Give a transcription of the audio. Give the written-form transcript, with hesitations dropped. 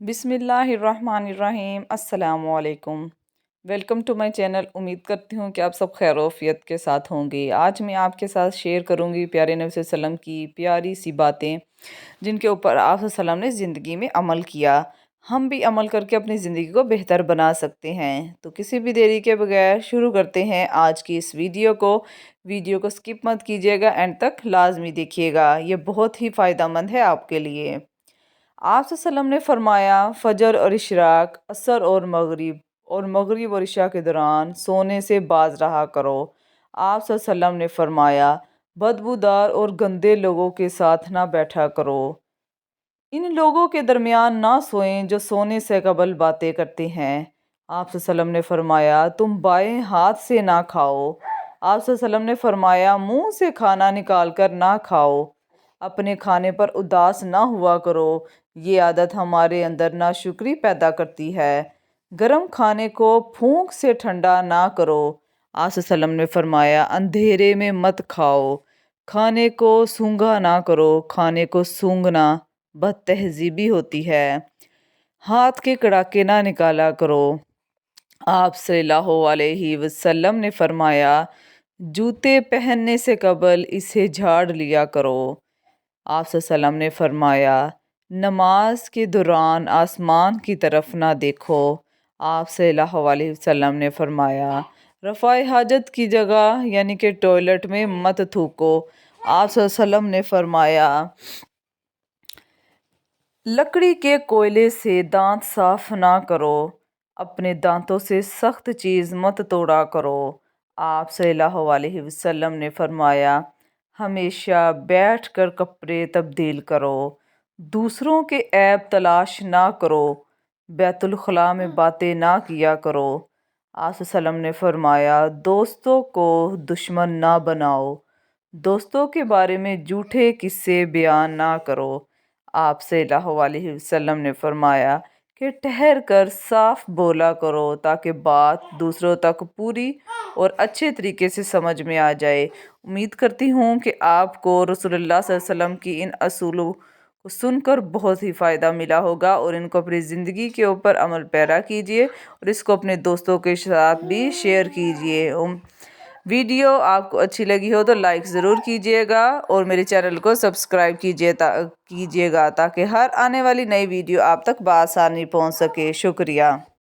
بسم اللہ الرحمن الرحیم۔ السلام علیکم، ویلکم ٹو مائی چینل۔ امید کرتی ہوں کہ آپ سب خیر و عافیت کے ساتھ ہوں گے۔ آج میں آپ کے ساتھ شیئر کروں گی پیارے نبی صلی اللہ علیہ وسلم کی پیاری سی باتیں جن کے اوپر آپ صلی اللہ علیہ وسلم نے زندگی میں عمل کیا۔ ہم بھی عمل کر کے اپنی زندگی کو بہتر بنا سکتے ہیں۔ تو کسی بھی دیری کے بغیر شروع کرتے ہیں آج کی اس ویڈیو کو سکپ مت کیجیے گا، اینڈ تک لازمی دیکھیے گا، یہ بہت ہی فائدہ مند ہے آپ کے لیے۔ آپ صلی اللہ علیہ وسلم نے فرمایا، فجر اور اشراق، عصر اور مغرب اور عشاء کے دوران سونے سے باز رہا کرو۔ آپ صلی اللہ علیہ وسلم نے فرمایا، بدبودار اور گندے لوگوں کے ساتھ نہ بیٹھا کرو۔ ان لوگوں کے درمیان نہ سوئیں جو سونے سے قبل باتیں کرتے ہیں۔ آپ صلی اللہ علیہ وسلم نے فرمایا، تم بائیں ہاتھ سے نہ کھاؤ۔ آپ صلی اللہ علیہ وسلم نے فرمایا، منہ سے کھانا نکال کر نہ کھاؤ۔ اپنے کھانے پر اداس نہ ہوا کرو، یہ عادت ہمارے اندر ناشکری پیدا کرتی ہے۔ گرم کھانے کو پھونک سے ٹھنڈا نہ کرو۔ آپ صلی اللہ علیہ وسلم نے فرمایا، اندھیرے میں مت کھاؤ۔ کھانے کو سونگھا نہ کرو، کھانے کو سونگھنا بد تہذیبی ہوتی ہے۔ ہاتھ کے کڑاکے نہ نکالا کرو۔ آپ صلی اللہ علیہ وسلم نے فرمایا، جوتے پہننے سے قبل اسے جھاڑ لیا کرو۔ آپ صلی اللہ علیہ وسلم نے فرمایا، نماز کے دوران آسمان کی طرف نہ دیکھو۔ آپ صلی اللہ علیہ وسلم نے فرمایا، رفع حاجت کی جگہ یعنی کہ ٹوائلٹ میں مت تھوکو۔ آپ صلی اللہ علیہ وسلم نے فرمایا، لکڑی کے کوئلے سے دانت صاف نہ کرو۔ اپنے دانتوں سے سخت چیز مت توڑا کرو۔ آپ صلی اللہ علیہ وسلم نے فرمایا، ہمیشہ بیٹھ کر کپڑے تبدیل کرو۔ دوسروں کے عیب تلاش نہ کرو۔ بیت الخلاء میں باتیں نہ کیا کرو۔ آپ صلی اللہ علیہ وسلم نے فرمایا، دوستوں کو دشمن نہ بناؤ۔ دوستوں کے بارے میں جھوٹے قصے بیان نہ کرو۔ آپ صلی اللہ علیہ وسلم نے فرمایا کہ ٹھہر کر صاف بولا کرو تاکہ بات دوسروں تک پوری اور اچھے طریقے سے سمجھ میں آ جائے۔ امید کرتی ہوں کہ آپ کو رسول اللہ صلی اللہ علیہ وسلم کی ان اصولوں کو سن کر بہت ہی فائدہ ملا ہوگا، اور ان کو اپنی زندگی کے اوپر عمل پیرا کیجیے اور اس کو اپنے دوستوں کے ساتھ بھی شیئر کیجیے۔ ویڈیو آپ کو اچھی لگی ہو تو لائک ضرور کیجیے گا اور میرے چینل کو سبسکرائب کیجیے گا تاکہ ہر آنے والی نئی ویڈیو آپ تک بآسانی پہنچ سکے۔ شکریہ۔